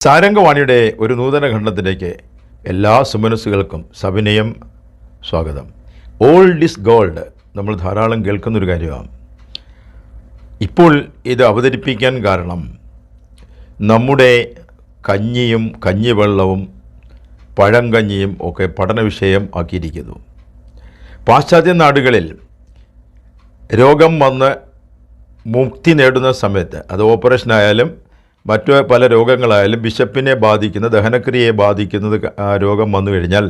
സാരംഗവാണിയുടെ ഒരു നൂതന ഖണ്ഡത്തിലേക്ക് എല്ലാ സുമനസ്സുകൾക്കും സവിനയം സ്വാഗതം. ഓൾഡ് ഈസ് ഗോൾഡ് നമ്മൾ ധാരാളം കേൾക്കുന്നൊരു കാര്യമാണ്. ഇപ്പോൾ ഇത് അവതരിപ്പിക്കാൻ കാരണം നമ്മുടെ കഞ്ഞിയും കഞ്ഞിവെള്ളവും പഴങ്കഞ്ഞിയും ഒക്കെ പഠന വിഷയം ആക്കിയിരിക്കുന്നു. പാശ്ചാത്യ നാടുകളിൽ രോഗം വന്ന് മുക്തി നേടുന്ന സമയത്ത് അത് ഓപ്പറേഷനായാലും മറ്റു പല രോഗങ്ങളായാലും വിശപ്പിനെ ബാധിക്കുന്ന ദഹനക്രിയയെ ബാധിക്കുന്നത് രോഗം വന്നു കഴിഞ്ഞാൽ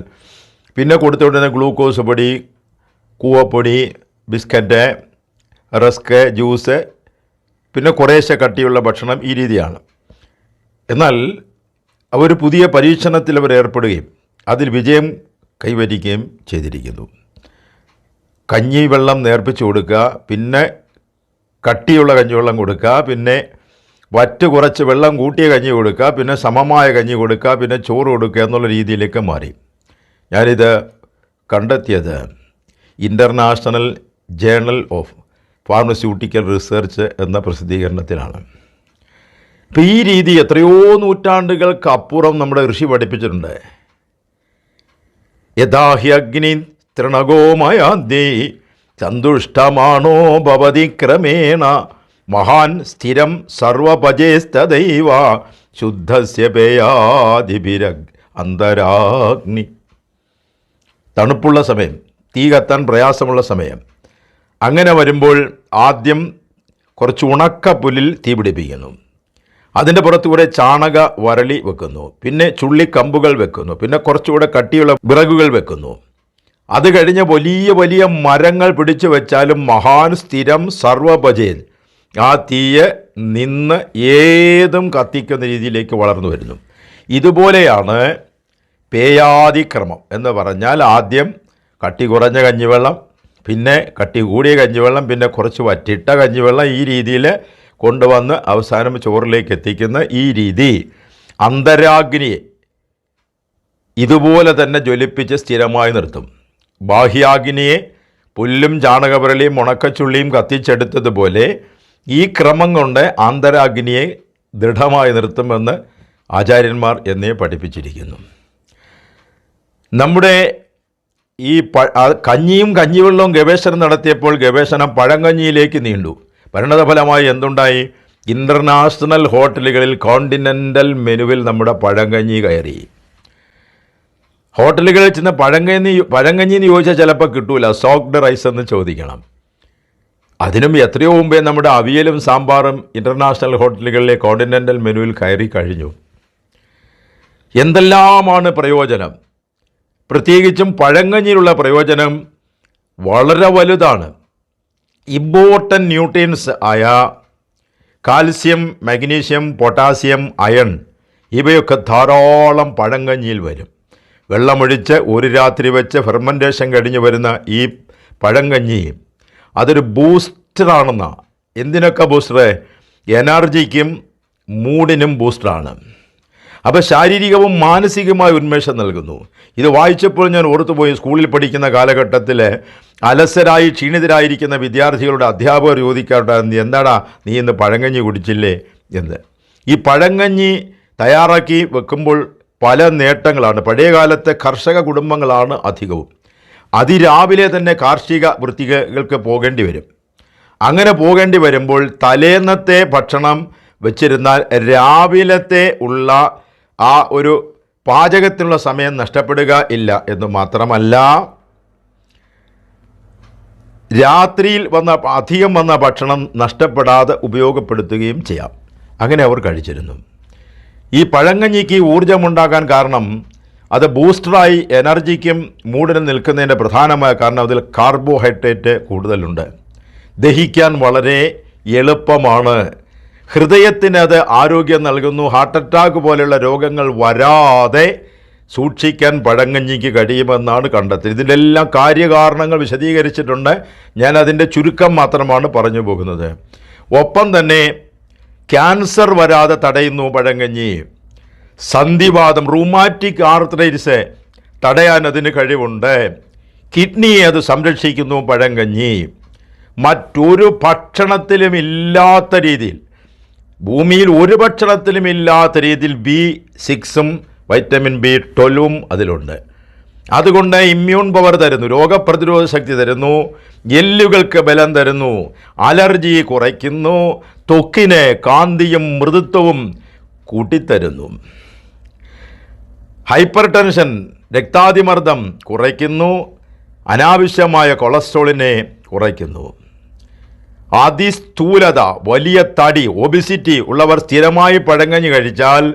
പിന്നെ കൊടുത്തുകൊണ്ടിരുന്ന ഗ്ലൂക്കോസ് പൊടി, കൂവപ്പൊടി, ബിസ്ക്കറ്റ്, റസ്ക്, ജ്യൂസ്, പിന്നെ കുറേശ്ശെ കട്ടിയുള്ള ഭക്ഷണം, ഈ രീതിയാണ്. എന്നാൽ അവർ പുതിയ പരീക്ഷണത്തിൽ അവർ ഏർപ്പെടുകയും അതിൽ വിജയം കൈവരിക്കുകയും ചെയ്തിരിക്കുന്നു. കഞ്ഞിവെള്ളം നേർപ്പിച്ച് കൊടുക്കുക, പിന്നെ കട്ടിയുള്ള കഞ്ഞിവെള്ളം കൊടുക്കുക, പിന്നെ വറ്റ് കുറച്ച് വെള്ളം കൂട്ടിയ കഞ്ഞി കൊടുക്കുക, പിന്നെ സമമായ കഞ്ഞി കൊടുക്കുക, പിന്നെ ചോറ് കൊടുക്കുക എന്നുള്ള രീതിയിലേക്ക് മാറി. ഞാനിത് കണ്ടെത്തിയത് international journal of pharmaceutical research എന്ന പ്രസിദ്ധീകരണത്തിലാണ്. ഇപ്പോൾ ഈ രീതി എത്രയോ നൂറ്റാണ്ടുകൾക്ക് അപ്പുറം നമ്മുടെ ഋഷി പഠിപ്പിച്ചിട്ടുണ്ട്. യഥാഹി അഗ്നി തൃണഗോമയാന്തി സന്തുഷ്ടമാണോ ഭവതി ക്രമേണ മഹാൻ സ്ഥിരം സർവപജേസ്തദൈവ ശുദ്ധസ്യ പേയാദിഭിരഗ് അന്തരാഗ്നി. തണുപ്പുള്ള സമയം, തീ കത്താൻ പ്രയാസമുള്ള സമയം. അങ്ങനെ വരുമ്പോൾ ആദ്യം കുറച്ച് ഉണക്കപ്പുല്ലിൽ തീ പിടിപ്പിക്കുന്നു. അതിൻ്റെ പുറത്തുകൂടെ ചാണക വരളി വെക്കുന്നു, പിന്നെ ചുള്ളിക്കമ്പുകൾ വെക്കുന്നു, പിന്നെ കുറച്ചുകൂടെ കട്ടിയുള്ള വിറകുകൾ വെക്കുന്നു. അത് കഴിഞ്ഞ് വലിയ വലിയ മരങ്ങൾ പിടിച്ചു വെച്ചാലും മഹാൻ സ്ഥിരം സർവപജേത്, ആ തീയ് നിന്ന് ഏതും കത്തിക്കുന്ന രീതിയിലേക്ക് വളർന്നു വരുന്നു. ഇതുപോലെയാണ് പേയാദിക്രമം എന്ന് പറഞ്ഞാൽ ആദ്യം കട്ടി കുറഞ്ഞ കഞ്ഞിവെള്ളം, പിന്നെ കട്ടി കൂടിയ കഞ്ഞിവെള്ളം, പിന്നെ കുറച്ച് വറ്റിട്ട കഞ്ഞിവെള്ളം, ഈ രീതിയിൽ കൊണ്ടുവന്ന് അവസാനം ചോറിലേക്ക് എത്തിക്കുന്ന ഈ രീതി അന്തരാഗ്നിയെ ഇതുപോലെ തന്നെ ജ്വലിപ്പിച്ച് സ്ഥിരമായി നിർത്തും. ബാഹ്യാഗ്നിയെ പുല്ലും ചാണകവരളിയും ഉണക്കച്ചുള്ളിയും കത്തിച്ചെടുത്തതുപോലെ ഈ ക്രമം കൊണ്ട് ആന്തരാഗ്നിയെ ദൃഢമായി നിർത്തുമെന്ന് ആചാര്യന്മാർ എന്നെ പഠിപ്പിച്ചിരിക്കുന്നു. നമ്മുടെ ഈ കഞ്ഞിയും കഞ്ഞിവെള്ളവും ഗവേഷണം നടത്തിയപ്പോൾ ഗവേഷണം പഴങ്കഞ്ഞിയിലേക്ക് നീണ്ടു. പരിണതഫലമായി എന്തുണ്ടായി? ഇൻ്റർനാഷണൽ ഹോട്ടലുകളിൽ കോണ്ടിനെൻ്റൽ മെനുവിൽ നമ്മുടെ പഴങ്കഞ്ഞി കയറി. ഹോട്ടലുകളിൽ ചെന്ന് പഴങ്കഞ്ഞി എന്ന് ചോദിച്ചാൽ ചിലപ്പോൾ കിട്ടൂല, സോക്ഡ് റൈസ് എന്ന് ചോദിക്കണം. അതിനും എത്രയോ മുമ്പേ നമ്മുടെ അവിയലും സാമ്പാറും ഇൻ്റർനാഷണൽ ഹോട്ടലുകളിലെ കോണ്ടിനെൻ്റൽ മെനുവിൽ കയറി കഴിഞ്ഞു. എന്തെല്ലാമാണ് പ്രയോജനം! പ്രത്യേകിച്ചും പഴങ്കഞ്ഞിയിലുള്ള പ്രയോജനം വളരെ വലുതാണ്. ഇമ്പോർട്ടൻ്റ് ന്യൂട്രിയൻസ് ആയ കാൽസ്യം, മഗ്നീഷ്യം, പൊട്ടാസ്യം, അയൺ ഇവയൊക്കെ ധാരാളം പഴങ്കഞ്ഞിയിൽ വരും. വെള്ളമൊഴിച്ച് ഒരു രാത്രി വെച്ച് ഫെർമെൻറ്റേഷൻ കഴിഞ്ഞ് വരുന്ന ഈ പഴങ്കഞ്ഞി അതൊരു ബൂസ്റ്ററാണെന്നാണ്. എന്തിനൊക്കെ ബൂസ്റ്റർ? എനർജിക്കും മൂഡിനും ബൂസ്റ്ററാണ്. അപ്പോൾ ശാരീരികവും മാനസികമായ ഉന്മേഷം നൽകുന്നു. ഇത് വായിച്ചപ്പോൾ ഞാൻ ഓർത്തുപോയി, സ്കൂളിൽ പഠിക്കുന്ന കാലഘട്ടത്തിൽ അലസരായി ക്ഷീണിതരായിരിക്കുന്ന വിദ്യാർത്ഥികളുടെ അധ്യാപകർ ചോദിക്കാറുണ്ടായിരുന്നു, എന്താടാ നീ ഇന്ന് പഴങ്കഞ്ഞി കുടിച്ചില്ലേ എന്ന്. ഈ പഴങ്കഞ്ഞി തയ്യാറാക്കി വെക്കുമ്പോൾ പല നേട്ടങ്ങളാണ്. പഴയ കാലത്തെ കർഷക കുടുംബങ്ങളാണ് അധികവും. അതിരാവിലെ തന്നെ കാർഷിക വൃത്തികൾക്ക് പോകേണ്ടി വരും. അങ്ങനെ പോകേണ്ടി വരുമ്പോൾ തലേന്നത്തെ ഭക്ഷണം വെച്ചിരുന്നാൽ രാവിലത്തെ ഉള്ള ആ ഒരു പാചകത്തിനുള്ള സമയം നഷ്ടപ്പെടുക ഇല്ല എന്ന് മാത്രമല്ല, രാത്രിയിൽ അധികം വന്ന ഭക്ഷണം നഷ്ടപ്പെടാതെ ഉപയോഗപ്പെടുത്തുകയും ചെയ്യാം. അങ്ങനെ അവർ കഴിച്ചിരുന്നു. ഈ പഴങ്കഞ്ഞിക്ക് ഊർജ്ജമുണ്ടാകാൻ കാരണം അത് ബൂസ്റ്ററായി എനർജിക്കും മൂഡിനും നിൽക്കുന്നതിൻ്റെ പ്രധാനമായ കാരണം അതിൽ കാർബോഹൈഡ്രേറ്റ് കൂടുതലുണ്ട്. ദഹിക്കാൻ വളരെ എളുപ്പമാണ്. ഹൃദയത്തിന് അത് ആരോഗ്യം നൽകുന്നു. ഹാർട്ട് അറ്റാക്ക് പോലെയുള്ള രോഗങ്ങൾ വരാതെ സൂക്ഷിക്കാൻ പഴങ്കഞ്ഞിക്ക് കഴിയുമെന്നാണ് കണ്ടെത്തിയത്. ഇതിൻ്റെ എല്ലാം കാര്യകാരണങ്ങൾ വിശദീകരിച്ചിട്ടുണ്ട്. ഞാൻ അതിൻ്റെ ചുരുക്കം മാത്രമാണ് പറഞ്ഞു പോകുന്നത്. ഒപ്പം തന്നെ ക്യാൻസർ വരാതെ തടയുന്നു പഴങ്കഞ്ഞി. സന്ധിവാതം, റൂമാറ്റിക് ആർത്രൈറ്റിസ് തടയാൻ അതിന് കഴിവുണ്ട്. കിഡ്നിയെ അത് സംരക്ഷിക്കുന്നു പഴങ്കഞ്ഞി. മറ്റൊരു ഭക്ഷണത്തിലും ഇല്ലാത്ത രീതിയിൽ ഭൂമിയിൽ ഒരു ഭക്ഷണത്തിലും ഇല്ലാത്ത രീതിയിൽ B6 വൈറ്റമിൻ B12 അതിലുണ്ട്. അതുകൊണ്ട് ഇമ്മ്യൂൺ പവർ തരുന്നു, രോഗപ്രതിരോധ ശക്തി തരുന്നു, എല്ലുകൾക്ക് ബലം തരുന്നു, അലർജി കുറയ്ക്കുന്നു, ത്വക്കിന് കാന്തിയും മൃദുത്വവും കൂട്ടിത്തരുന്നു, ഹൈപ്പർ ടെൻഷൻ രക്താതിമർദ്ദം കുറയ്ക്കുന്നു, അനാവശ്യമായ കൊളസ്ട്രോളിനെ കുറയ്ക്കുന്നു. അതിസ്ഥൂലത, വലിയ തടി, ഒബിസിറ്റി ഉള്ളവർ സ്ഥിരമായി പഴങ്കഞ്ഞി കഴിച്ചാൽ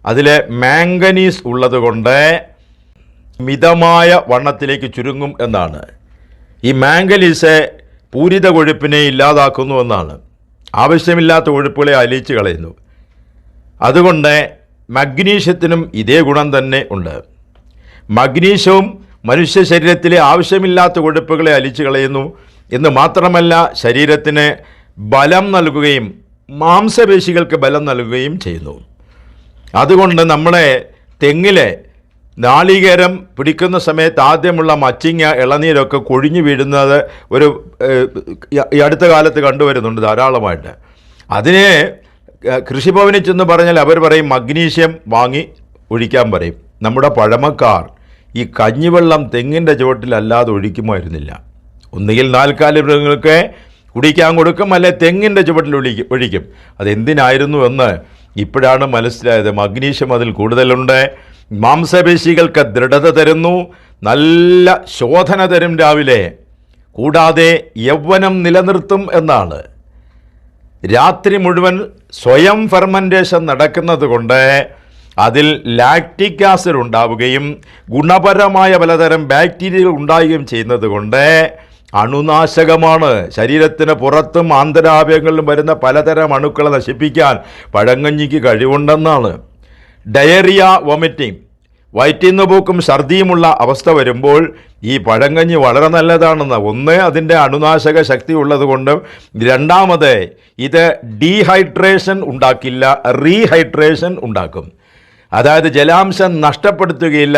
അതിലെ മാംഗനീസ് ഉള്ളതുകൊണ്ട് മിതമായ വണ്ണത്തിലേക്ക് ചുരുങ്ങും എന്നാണ്. ഈ മാംഗനീസ് പൂരിത കൊഴുപ്പിനെ ഇല്ലാതാക്കുന്നു എന്നാണ്. ആവശ്യമില്ലാത്ത കൊഴുപ്പുകളെ അലിയിച്ച് കളയുന്നു. അതുകൊണ്ട് മഗ്നീഷ്യത്തിനും ഇതേ ഗുണം തന്നെ ഉണ്ട്. മഗ്നീഷ്യവും മനുഷ്യ ശരീരത്തിലെ ആവശ്യമില്ലാത്ത കൊഴുപ്പുകളെ അലിച്ചു കളയുന്നു എന്ന് മാത്രമല്ല, ശരീരത്തിന് ബലം നൽകുകയും മാംസപേശികൾക്ക് ബലം നൽകുകയും ചെയ്യുന്നു. അതുകൊണ്ട് നമ്മുടെ തെങ്ങിലെ നാളികേരം പിടിക്കുന്ന സമയത്ത് ആദ്യമുള്ള മച്ചിങ്ങ, ഇളനീരൊക്കെ കൊഴിഞ്ഞു വീഴുന്നത് ഈ അടുത്ത കാലത്ത് കണ്ടുവരുന്നുണ്ട് ധാരാളമായിട്ട്. അതിനെ കൃഷിഭവനിൽ ചെന്ന് പറഞ്ഞാൽ അവർ പറയും മഗ്നീഷ്യം വാങ്ങി ഒഴിക്കാൻ പറയും. നമ്മുടെ പഴമക്കാർ ഈ കഞ്ഞിവെള്ളം തെങ്ങിൻ്റെ ചുവട്ടിലല്ലാതെ ഒഴിക്കുമായിരുന്നില്ല. ഒന്നുകിൽ നാൽക്കാലി മൃഗങ്ങൾക്ക് കുടിക്കാൻ കൊടുക്കും, അല്ലെ തെങ്ങിൻ്റെ ചുവട്ടിൽ ഒഴിക്കും. അതെന്തിനായിരുന്നു എന്ന് ഇപ്പോഴാണ് മനസ്സിലായത്. മഗ്നീഷ്യം അതിൽ കൂടുതലുണ്ട്. മാംസപേശികൾക്ക് ദൃഢത തരുന്നു, നല്ല ശോധന തരും രാവിലെ, കൂടാതെ യൗവനം നിലനിർത്തും എന്നാണ്. രാത്രി മുഴുവൻ സ്വയം ഫെർമെൻറ്റേഷൻ നടക്കുന്നത് കൊണ്ട് അതിൽ ലാക്റ്റിക് ആസിഡ് ഉണ്ടാവുകയും ഗുണപരമായ പലതരം ബാക്ടീരിയകൾ ഉണ്ടാവുകയും ചെയ്യുന്നത് കൊണ്ട് അണുനാശകമാണ്. ശരീരത്തിന് പുറത്തും ആന്തരാവയവങ്ങളിലും വരുന്ന പലതരം അണുക്കളെ നശിപ്പിക്കാൻ പഴങ്കഞ്ഞിക്ക് കഴിവുണ്ടെന്നാണ്. ഡയറിയ, വോമിറ്റിംഗ്, വയറ്റിന്ന് പോക്കും ഛർദിയുമുള്ള അവസ്ഥ വരുമ്പോൾ ഈ പഴങ്കഞ്ഞി വളരെ നല്ലതാണെന്ന്. ഒന്ന്, അതിൻ്റെ അണുനാശക ശക്തി ഉള്ളതുകൊണ്ടും, രണ്ടാമത് ഇത് ഡീഹൈഡ്രേഷൻ ഉണ്ടാക്കില്ല, റീഹൈഡ്രേഷൻ ഉണ്ടാക്കും. അതായത് ജലാംശം നഷ്ടപ്പെടുത്തുകയില്ല,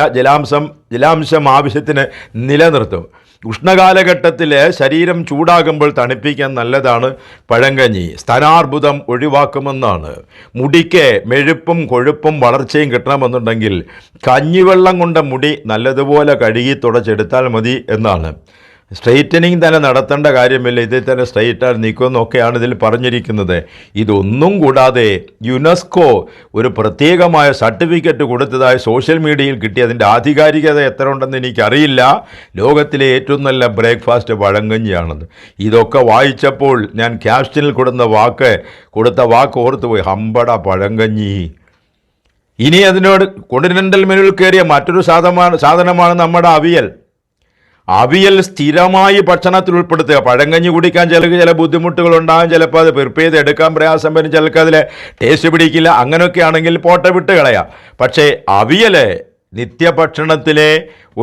ജലാംശം ആവശ്യത്തിന് നിലനിർത്തും. ഉഷ്ണകാലഘട്ടത്തിൽ ശരീരം ചൂടാകുമ്പോൾ തണുപ്പിക്കാൻ നല്ലതാണ് പഴങ്കഞ്ഞി. സ്തനാർബുദം ഒഴിവാക്കുമെന്നാണ്. മുടിക്ക് മെഴുപ്പും കൊഴുപ്പും വളർച്ചയും കിട്ടണമെന്നുണ്ടെങ്കിൽ കഞ്ഞിവെള്ളം കൊണ്ട് മുടി നല്ലതുപോലെ കഴുകി തുടച്ചെടുത്താൽ മതി എന്നാണ്. സ്ട്രെയിറ്റനിങ് തന്നെ നടത്തേണ്ട കാര്യമില്ല, ഇതിൽ തന്നെ സ്ട്രെയിറ്റായി നീക്കുമെന്നൊക്കെയാണ് ഇതിൽ പറഞ്ഞിരിക്കുന്നത്. ഇതൊന്നും കൂടാതെ യുനെസ്കോ ഒരു പ്രത്യേകമായ സർട്ടിഫിക്കറ്റ് കൊടുത്തതായി സോഷ്യൽ മീഡിയയിൽ കിട്ടി. അതിൻ്റെ ആധികാരികത എത്ര ഉണ്ടെന്ന് എനിക്കറിയില്ല. ലോകത്തിലെ ഏറ്റവും നല്ല ബ്രേക്ക്ഫാസ്റ്റ് പഴങ്കഞ്ഞിയാണെന്ന്. ഇതൊക്കെ വായിച്ചപ്പോൾ ഞാൻ ക്യാപ്ഷനിൽ കൊടുത്ത വാക്ക് ഓർത്തുപോയി, ഹമ്പട പഴങ്കഞ്ഞി. ഇനി അതിനോട് കോണ്ടിനെൻ്റൽ മെനുവിൽ കയറിയ മറ്റൊരു സാധനമാണ് നമ്മുടെ അവിയൽ. അവിയൽ സ്ഥിരമായി ഭക്ഷണത്തിൽ ഉൾപ്പെടുത്തുക. പഴങ്കഞ്ഞി കുടിക്കാൻ ചില ബുദ്ധിമുട്ടുകളുണ്ടാകും, ചിലപ്പോൾ അത് പ്രിപ്പയർ ചെയ്ത് എടുക്കാൻ പ്രയാസം വരും, ചിലർക്ക് അതിൽ ടേസ്റ്റ് പിടിക്കില്ല. അങ്ങനെയൊക്കെ ആണെങ്കിൽ പോട്ടെ, വിട്ട് കളയാം. പക്ഷേ അവിയൽ നിത്യഭക്ഷണത്തിലെ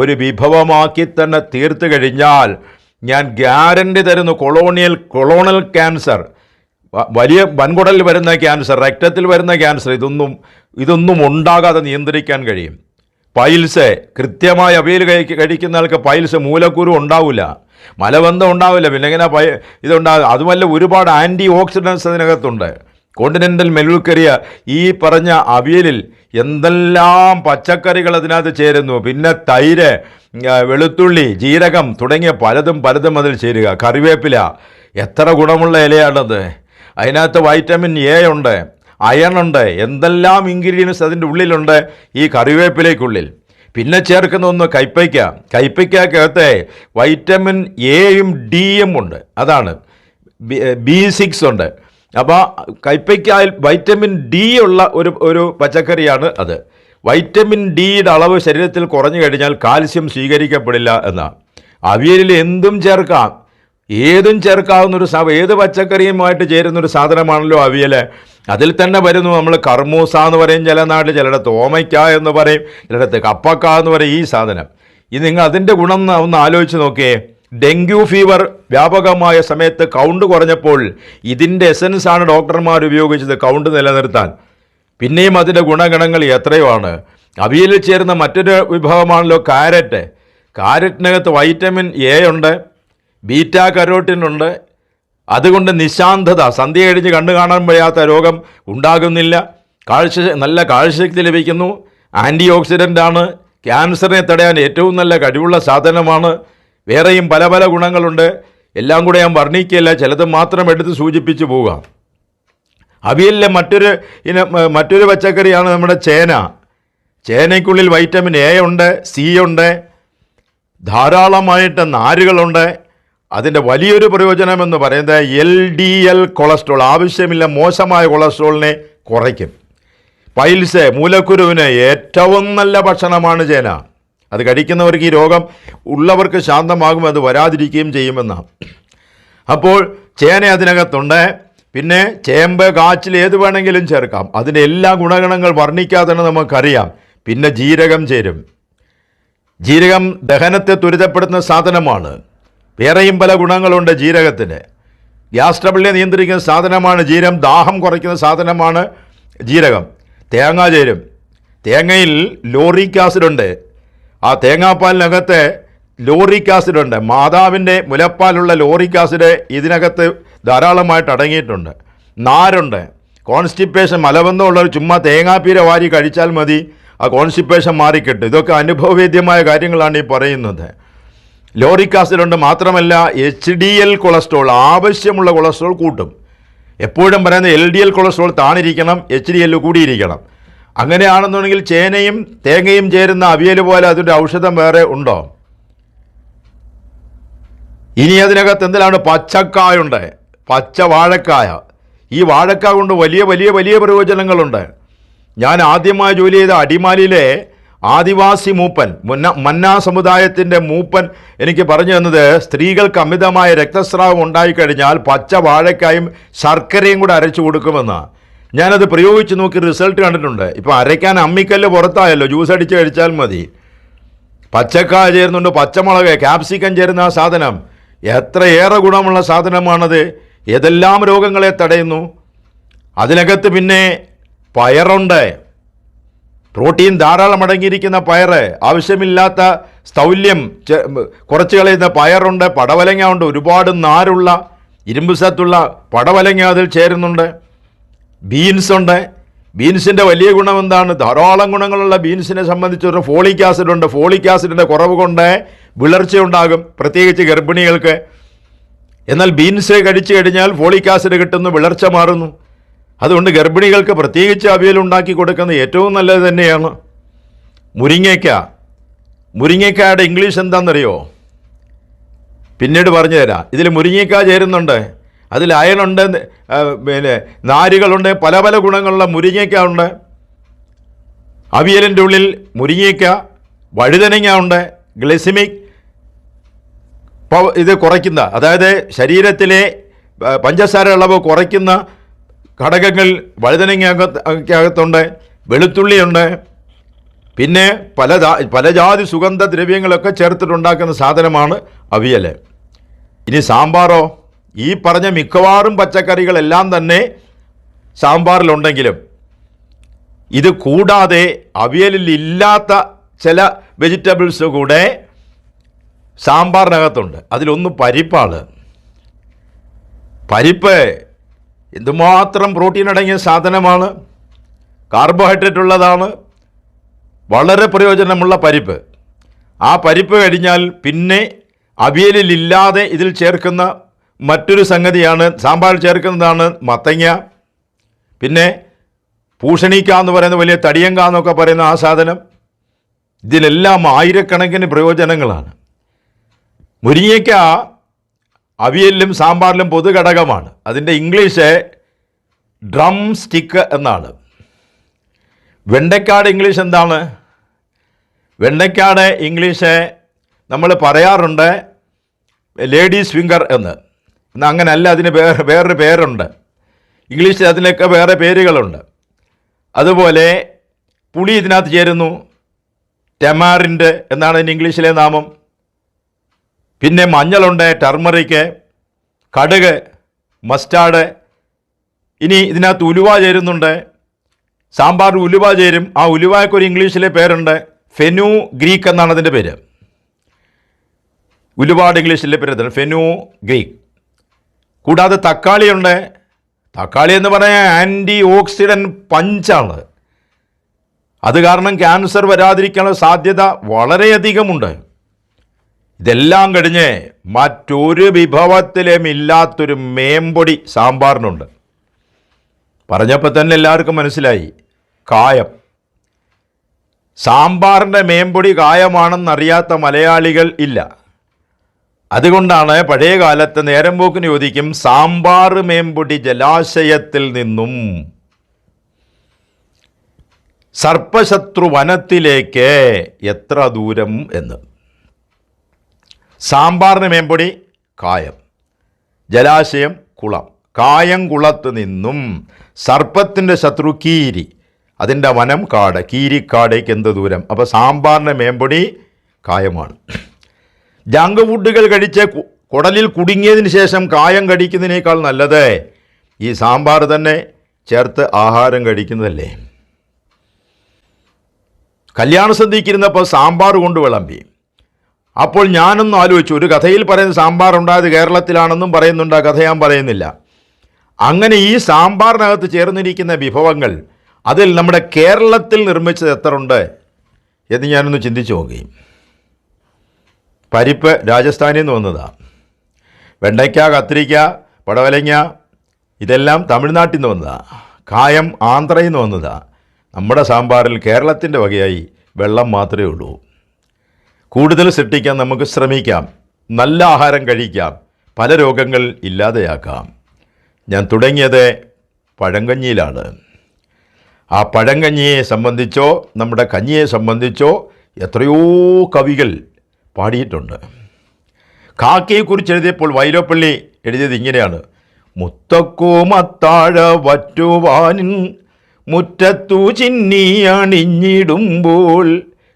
ഒരു വിഭവമാക്കി തന്നെ തീർത്തു കഴിഞ്ഞാൽ ഞാൻ ഗ്യാരണ്ടി തരുന്നു, കൊളോണൽ ക്യാൻസർ, വലിയ വൻകുടലിൽ വരുന്ന ക്യാൻസർ, രക്തത്തിൽ വരുന്ന ക്യാൻസർ, ഇതൊന്നും ഉണ്ടാകാതെ നിയന്ത്രിക്കാൻ കഴിയും. പൈൽസ്, കൃത്യമായി അവിയൽ കഴിക്കുന്ന ആൾക്ക് പൈൽസ്, മൂലക്കുരു ഉണ്ടാവില്ല, മലബന്ധം ഉണ്ടാവില്ല, പിന്നെ എങ്ങനെ ഇതുണ്ടാകും. അതുമല്ല, ഒരുപാട് ആൻറ്റി ഓക്സിഡൻസ് അതിനകത്തുണ്ട്. കോണ്ടിനെൻ്റൽ മെനുവിൽ ഈ പറഞ്ഞ അവിയലിൽ എന്തെല്ലാം പച്ചക്കറികൾ അതിനകത്ത് ചേരുന്നു. പിന്നെ തൈര്, വെളുത്തുള്ളി, ജീരകം തുടങ്ങിയ പലതും അതിൽ ചേരുക. കറിവേപ്പില, എത്ര ഗുണമുള്ള ഇലയാണത്. അതിനകത്ത് വൈറ്റമിൻ എ ഉണ്ട്, അയൺ ഉണ്ട്, എന്തെല്ലാം ഇൻഗ്രീഡിയൻസ് അതിൻ്റെ ഉള്ളിലുണ്ട് ഈ കറിവേപ്പിലേക്കുള്ളിൽ. പിന്നെ ചേർക്കുന്ന ഒന്ന് കൈപ്പയ്ക്കകത്ത് വൈറ്റമിൻ എയും ഡിയും ഉണ്ട്, അതാണ് B6 ഉണ്ട്. അപ്പോൾ കൈപ്പയ്ക്കായിൽ വൈറ്റമിൻ ഡി ഉള്ള ഒരു പച്ചക്കറിയാണ് അത്. വൈറ്റമിൻ ഡിയുടെ അളവ് ശരീരത്തിൽ കുറഞ്ഞു കഴിഞ്ഞാൽ കാൽസ്യം സ്വീകരിക്കപ്പെടില്ല എന്നാണ്. അവിയലിൽ എന്തും ചേർക്കാം, ഏതും ചേർക്കാവുന്നൊരു ഏത് പച്ചക്കറിയുമായിട്ട് ചേരുന്നൊരു സാധനമാണല്ലോ അവിയൽ. അതിൽ തന്നെ വരുന്നു നമ്മൾ കർമൂസ എന്ന് പറയും ചില നാട്ടിൽ, ചിലയിടത്ത് ഓമയ്ക്ക എന്ന് പറയും, ചിലയിടത്ത് കപ്പക്ക എന്ന് പറയും. ഈ സാധനം നിങ്ങൾ അതിൻ്റെ ഗുണം ഒന്ന് ആലോചിച്ച് നോക്കിയേ. ഡെങ്കു ഫീവർ വ്യാപകമായ സമയത്ത് കൗണ്ട് കുറഞ്ഞപ്പോൾ ഇതിൻ്റെ എസൻസാണ് ഡോക്ടർമാർ ഉപയോഗിച്ചത് കൗണ്ട് നിലനിർത്താൻ. പിന്നെയും അതിൻ്റെ ഗുണഗണങ്ങൾ എത്രയോ ആണ്. അവിയലിൽ ചേരുന്ന മറ്റൊരു വിഭവമാണല്ലോ കാരറ്റിനകത്ത് വൈറ്റമിൻ എ ഉണ്ട്, ബീറ്റാ കരോട്ടിൻ ഉണ്ട്, അതുകൊണ്ട് നിശാന്തത, സന്ധ്യ കഴിഞ്ഞ് കണ്ടു കാണാൻ വയ്യാത്ത രോഗം ഉണ്ടാകുന്നില്ല. നല്ല കാഴ്ചശക്തി ലഭിക്കുന്നു. ആൻറ്റി ഓക്സിഡൻ്റാണ്. ക്യാൻസറിനെ തടയാൻ ഏറ്റവും നല്ല കഴിവുള്ള സാധനമാണ്. വേറെയും പല പല ഗുണങ്ങളുണ്ട്. എല്ലാം കൂടെ ഞാൻ വർണ്ണിക്കുകയില്ല, ചിലത് മാത്രം എടുത്ത് സൂചിപ്പിച്ച് പോകാം. അവിയലിലെ മറ്റൊരു പച്ചക്കറിയാണ് നമ്മുടെ ചേന. ചേനയ്ക്കുള്ളിൽ വൈറ്റമിൻ എ ഉണ്ട്, സി ഉണ്ട്, ധാരാളമായിട്ട് നാരുകളുണ്ട്. അതിൻ്റെ വലിയൊരു പ്രയോജനമെന്ന് പറയുന്നത് LDL കൊളസ്ട്രോൾ, ആവശ്യമില്ല മോശമായ കൊളസ്ട്രോളിനെ കുറയ്ക്കും. പൈൽസ്, മൂലക്കുരുവിന് ഏറ്റവും നല്ല ഭക്ഷണമാണ് ചേന. അത് കഴിക്കുന്നവർക്ക് ഈ രോഗം ഉള്ളവർക്ക് ശാന്തമാകും, അത് വരാതിരിക്കുകയും ചെയ്യുമെന്നാണ്. അപ്പോൾ ചേന അതിനകത്തുണ്ട്. പിന്നെ ചേമ്പ്, കാച്ചിൽ ഏത് വേണമെങ്കിലും ചേർക്കാം. അതിൻ്റെ എല്ലാ ഗുണഗണങ്ങൾ വർണ്ണിക്കാതെ നമുക്കറിയാം. പിന്നെ ജീരകം ചേരും. ജീരകം ദഹനത്തെ ത്വരിതപ്പെടുത്തുന്ന സാധനമാണ്. വേറെയും പല ഗുണങ്ങളുണ്ട് ജീരകത്തിന്. ഗ്യാസ് ട്രബിളിനെ നിയന്ത്രിക്കുന്ന സാധനമാണ് ജീരകം. ദാഹം കുറയ്ക്കുന്ന സാധനമാണ് ജീരകം. തേങ്ങ ചേരും. തേങ്ങയിൽ ലോറിക് ആസിഡുണ്ട്. ആ തേങ്ങാപ്പാലിനകത്ത് ലോറിക് ആസിഡുണ്ട്. മാതാവിൻ്റെ മുലപ്പാലുള്ള ലോറിക് ആസിഡ് ഇതിനകത്ത് ധാരാളമായിട്ട് അടങ്ങിയിട്ടുണ്ട്. നാരുണ്ട്. കോൺസ്റ്റിപ്പേഷൻ, മലബന്ധമുള്ളവർ ചുമ്മാ തേങ്ങാപ്പീര വാരി കഴിച്ചാൽ മതി, ആ കോൺസ്റ്റിപ്പേഷൻ മാറിക്കിട്ടും. ഇതൊക്കെ അനുഭവവേദ്യമായ കാര്യങ്ങളാണ് ഈ പറയുന്നത്. ലോറിക് ആസിഡുണ്ട്. മാത്രമല്ല HDL കൊളസ്ട്രോൾ, ആവശ്യമുള്ള കൊളസ്ട്രോൾ കൂട്ടും. എപ്പോഴും പറയുന്നത് LDL കൊളസ്ട്രോൾ താണിരിക്കണം, HDL കൂടിയിരിക്കണം. അങ്ങനെയാണെന്നുണ്ടെങ്കിൽ ചേനയും തേങ്ങയും ചേരുന്ന അവിയൽ പോലെ അതിൻ്റെ ഔഷധം വേറെ ഉണ്ടോ? ഇനി അതിനകത്ത് എന്തിനാണ്? പച്ചക്കായുണ്ട്, പച്ച വാഴക്കായ. ഈ വാഴക്കായ കൊണ്ട് വലിയ വലിയ വലിയ പ്രയോജനങ്ങളുണ്ട്. ഞാൻ ആദ്യമായി ജോലി ചെയ്ത അടിമാലിയിലെ ആദിവാസി മൂപ്പൻ, മന്നാ സമുദായത്തിൻ്റെ മൂപ്പൻ എനിക്ക് പറഞ്ഞു തന്നത്, സ്ത്രീകൾക്ക് അമിതമായ രക്തസ്രാവം ഉണ്ടായിക്കഴിഞ്ഞാൽ പച്ച വാഴക്കായും ശർക്കരയും കൂടെ അരച്ചു കൊടുക്കുമെന്നാണ്. ഞാനത് പ്രയോഗിച്ച് നോക്കി റിസൾട്ട് കണ്ടിട്ടുണ്ട്. ഇപ്പോൾ അരയ്ക്കാൻ അമ്മിക്കല്ല് പുറത്തായല്ലോ, ജ്യൂസ് അടിച്ച് കഴിച്ചാൽ മതി. പച്ചക്കായ ചേരുന്നുണ്ട്, പച്ചമുളക്, ക്യാപ്സിക്കം ചേരുന്ന ആ സാധനം എത്രയേറെ ഗുണമുള്ള സാധനമാണത്. ഏതെല്ലാം രോഗങ്ങളെ തടയുന്നു. അതിനകത്ത് പിന്നെ പയറുണ്ട്. പ്രോട്ടീൻ ധാരാളം അടങ്ങിയിരിക്കുന്ന പയറ്, ആവശ്യമില്ലാത്ത സ്ഥൗല്യം കുറച്ച് കളയുന്ന പയറുണ്ട്. പടവലങ്ങ ഉണ്ട്, ഒരുപാട് നാരുള്ള ഇരുമ്പ് സത്തുള്ള പടവലങ്ങ അതിൽ ചേരുന്നുണ്ട്. ബീൻസ് ഉണ്ട്. ബീൻസിൻ്റെ വലിയ ഗുണം എന്താണ്? ധാരാളം ഗുണങ്ങളുള്ള ബീൻസിനെ സംബന്ധിച്ചൊരു ഫോളിക് ആസിഡ് ഉണ്ട്. ഫോളിക് ആസിഡിൻ്റെ കുറവ് കൊണ്ട് വിളർച്ചയുണ്ടാകും, പ്രത്യേകിച്ച് ഗർഭിണികൾക്ക്. എന്നാൽ ബീൻസ് കഴിച്ചു കഴിഞ്ഞാൽ ഫോളിക് ആസിഡ് കിട്ടുന്നു, വിളർച്ച മാറുന്നു. അതുകൊണ്ട് ഗർഭിണികൾക്ക് പ്രത്യേകിച്ച് അവിയൽ ഉണ്ടാക്കി കൊടുക്കുന്നത് ഏറ്റവും നല്ലത് തന്നെയാണ്. മുരിങ്ങയ്ക്കയുടെ ഇംഗ്ലീഷ് എന്താണെന്നറിയോ? പിന്നീട് പറഞ്ഞു തരാം. ഇതിൽ മുരിങ്ങയ്ക്ക ചേരുന്നുണ്ട്, അതിൽ അയണുണ്ട്, പിന്നെ നാരുകളുണ്ട്, പല പല ഗുണങ്ങളുള്ള മുരിങ്ങയ്ക്ക ഉണ്ട്. അവിയലിൻ്റെ ഉള്ളിൽ മുരിങ്ങയ്ക്ക, വഴുതനങ്ങ ഉണ്ട്. ഗ്ലൈസിമിക് ഇത് കുറയ്ക്കുന്ന, അതായത് ശരീരത്തിലെ പഞ്ചസാര അളവ് കുറയ്ക്കുന്ന ഘടകങ്ങൾ വഴുതനങ്ങയ്ക്കകത്തുണ്ട്. വെളുത്തുള്ളിയുണ്ട്. പിന്നെ പല ജാതി സുഗന്ധദ്രവ്യങ്ങളൊക്കെ ചേർത്തിട്ടുണ്ടാക്കുന്ന സാധനമാണ് അവിയൽ. ഇനി സാമ്പാറോ? ഈ പറഞ്ഞ മിക്കവാറും പച്ചക്കറികളെല്ലാം തന്നെ സാമ്പാറിലുണ്ടെങ്കിലും ഇത് കൂടാതെ അവിയലിൽ ഇല്ലാത്ത ചില വെജിറ്റബിൾസ് കൂടെ സാമ്പാറിനകത്തുണ്ട്. അതിലൊന്ന് പരിപ്പാണ്. പരിപ്പ് എന്തുമാത്രം പ്രോട്ടീൻ അടങ്ങിയ സാധനമാണ്, കാർബോഹൈഡ്രേറ്റ് ഉള്ളതാണ്, വളരെ പ്രയോജനമുള്ള പരിപ്പ്. ആ പരിപ്പ് കഴിഞ്ഞാൽ പിന്നെ അവിയലിലില്ലാതെ ഇതിൽ ചേർക്കുന്ന മറ്റൊരു സംഗതിയാണ്, സാമ്പാറിൽ ചേർക്കുന്നതാണ് മത്തങ്ങ. പിന്നെ പൂഷണിക്ക എന്ന് പറയുന്ന വലിയ തടിയങ്ക എന്നൊക്കെ പറയുന്ന ആ സാധനം. ഇതിലെല്ലാം ആയിരക്കണക്കിന് പ്രയോജനങ്ങളാണ്. മുരിങ്ങയ്ക്ക അവിയലിലും സാമ്പാറിലും പൊതുഘടകമാണ്. അതിൻ്റെ ഇംഗ്ലീഷ് ഡ്രം സ്റ്റിക്ക് എന്നാണ്. വെണ്ടയ്ക്കാട് ഇംഗ്ലീഷ് എന്താണ്? വെണ്ടയ്ക്കാട് ഇംഗ്ലീഷ് നമ്മൾ പറയാറുണ്ട് ലേഡീസ് ഫിംഗർ എന്ന്. എന്നാൽ അങ്ങനെയല്ല, അതിന് വേറൊരു പേരുണ്ട്. ഇംഗ്ലീഷിൽ അതിനൊക്കെ വേറെ പേരുകളുണ്ട്. അതുപോലെ പുളി ഇതിനകത്ത് ചേരുന്നു. ടെമാറിൻഡ് എന്നാണ് അതിന് ഇംഗ്ലീഷിലെ നാമം. പിന്നെ മഞ്ഞളുണ്ട്, ടർമറിക്ക്, കടുക്, മസ്റ്റാർഡ്. ഇനി ഇതിനകത്ത് ഉലുവ ചേരുന്നുണ്ട്. സാമ്പാർ ഉലുവ ചേരും. ആ ഉലുവയ്ക്കൊരു ഇംഗ്ലീഷിലെ പേരുണ്ട്, ഫെനു ഗ്രീക്ക് എന്നാണ് അതിൻ്റെ പേര്. ഉലുവയുടെ ഇംഗ്ലീഷിലെ പേര് ഫെനു ഗ്രീക്ക്. കൂടാതെ തക്കാളിയുണ്ട്. തക്കാളി എന്ന് പറയാൻ ആൻറ്റി ഓക്സിഡൻറ്റ് പഞ്ചാണ്. അത് കാരണം ക്യാൻസർ വരാതിരിക്കാനുള്ള സാധ്യത വളരെയധികമുണ്ട്. ഇതെല്ലാം കഴിഞ്ഞ് മറ്റൊരു വിഭവത്തിലും ഇല്ലാത്തൊരു മേമ്പൊടി സാമ്പാറിനുണ്ട്. പറഞ്ഞപ്പോൾ തന്നെ എല്ലാവർക്കും മനസ്സിലായി, കായം. സാമ്പാറിൻ്റെ മേമ്പൊടി കായമാണെന്നറിയാത്ത മലയാളികൾ ഇല്ല. അതുകൊണ്ടാണ് പഴയ കാലത്ത് നേരം പോക്കിന് ചോദിക്കും, സാമ്പാർ മേമ്പൊടി ജലാശയത്തിൽ നിന്നും സർപ്പശത്രു വനത്തിലേക്ക് എത്ര ദൂരം എന്ന്. സാമ്പാറിന് മേമ്പൊടി കായം, ജലാശയം കുളം. കായം കുളത്ത് നിന്നും സർപ്പത്തിൻ്റെ ശത്രു കീരി, അതിൻ്റെ വനം കാട്, കീരിക്കാടേക്ക് എന്ത് ദൂരം. അപ്പോൾ സാമ്പാറിൻ്റെ മേമ്പൊടി കായമാണ്. ജങ്ക് ഫുഡുകൾ കഴിച്ച് കുടലിൽ കുടുങ്ങിയതിന് ശേഷം കായം കഴിക്കുന്നതിനേക്കാൾ നല്ലത് ഈ സാമ്പാർ തന്നെ ചേർത്ത് ആഹാരം കഴിക്കുന്നതല്ലേ. കല്യാണ സദ്യക്കിരുന്നപ്പോൾ സാമ്പാർ കൊണ്ട് വിളമ്പി. അപ്പോൾ ഞാനൊന്നും ആലോചിച്ചു, ഒരു കഥയിൽ പറയുന്ന സാമ്പാർ ഉണ്ടായത് കേരളത്തിലാണെന്നും പറയുന്നുണ്ട്, ആ കഥ ഞാൻ പറയുന്നില്ല. അങ്ങനെ ഈ സാമ്പാറിനകത്ത് ചേർന്നിരിക്കുന്ന വിഭവങ്ങൾ അതിൽ നമ്മുടെ കേരളത്തിൽ നിർമ്മിച്ചത് എത്ര ഉണ്ട് എന്ന് ഞാനൊന്ന് ചിന്തിച്ചു നോക്കി. പരിപ്പ് രാജസ്ഥാനിൽ നിന്ന് വന്നതാണ്. വെണ്ടയ്ക്ക, കത്തിരിക്ക, പടവലങ്ങ ഇതെല്ലാം തമിഴ്നാട്ടിൽ നിന്ന് വന്നതാണ്. കായം ആന്ധ്രയിൽ നിന്ന് വന്നതാണ്. നമ്മുടെ സാമ്പാറിൽ കേരളത്തിൻ്റെ വകയായി വെള്ളം മാത്രമേ ഉള്ളൂ. കൂടുതൽ സൃഷ്ടിക്കാൻ നമുക്ക് ശ്രമിക്കാം, നല്ല ആഹാരം കഴിക്കാം, പല രോഗങ്ങൾ ഇല്ലാതെയാക്കാം. ഞാൻ തുടങ്ങിയത് പഴങ്കഞ്ഞിയിലാണ്. ആ പഴങ്കഞ്ഞിയെ സംബന്ധിച്ചോ നമ്മുടെ കഞ്ഞിയെ സംബന്ധിച്ചോ എത്രയോ കവികൾ പാടിയിട്ടുണ്ട്. കാക്കയെക്കുറിച്ച് എഴുതിയപ്പോൾ വൈലോപ്പള്ളി എഴുതിയത് ഇങ്ങനെയാണ്: മുത്തക്കോമത്താഴ വറ്റുവാനിൻ മുറ്റത്തു ചിന്നിയണിഞ്ഞിടുമ്പോൾ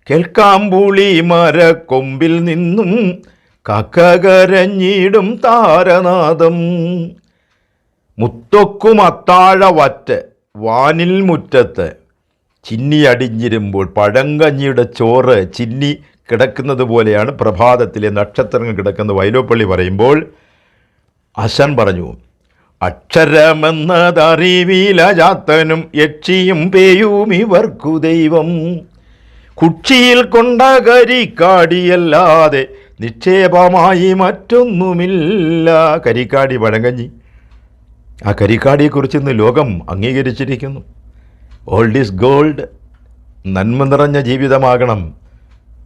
കേൾക്കാമ്പുളി മരക്കൊമ്പിൽ നിന്നും കക്കകരഞ്ഞിടും താരനാദം. മുത്തൊക്കുമത്താഴ വറ്റ് വാനിൽ മുറ്റത്ത് ചിന്നി അടിഞ്ഞിരുമ്പോൾ, പഴങ്കഞ്ഞിയുടെ ചോറ് ചിന്നി കിടക്കുന്നത് പോലെയാണ് പ്രഭാതത്തിലെ നക്ഷത്രങ്ങൾ കിടക്കുന്ന വൈലോപ്പള്ളി പറയുമ്പോൾ ആശാൻ പറഞ്ഞു, അക്ഷരമെന്നതറിവില ജാത്തനും യക്ഷിയും പേയും ഇവർക്കു ദൈവം. കുക്ഷിയിൽ കൊണ്ട കരിക്കാടിയല്ലാതെ നിക്ഷേപമായി മറ്റൊന്നുമില്ല. കരിക്കാടി പഴങ്കഞ്ഞി. ആ കരിക്കാടിയെക്കുറിച്ച് ഇന്ന് ലോകം അംഗീകരിച്ചിരിക്കുന്നു. Old is gold. നന്മ നിറഞ്ഞ ജീവിതമാകണം.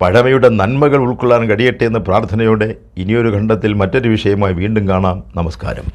പഴമയുടെ നന്മകൾ ഉൾക്കൊള്ളാൻ കഴിയട്ടെ എന്ന പ്രാർത്ഥനയോടെ ഇനിയൊരു ഖണ്ഡത്തിൽ മറ്റൊരു വിഷയമായി വീണ്ടും കാണാം. നമസ്കാരം.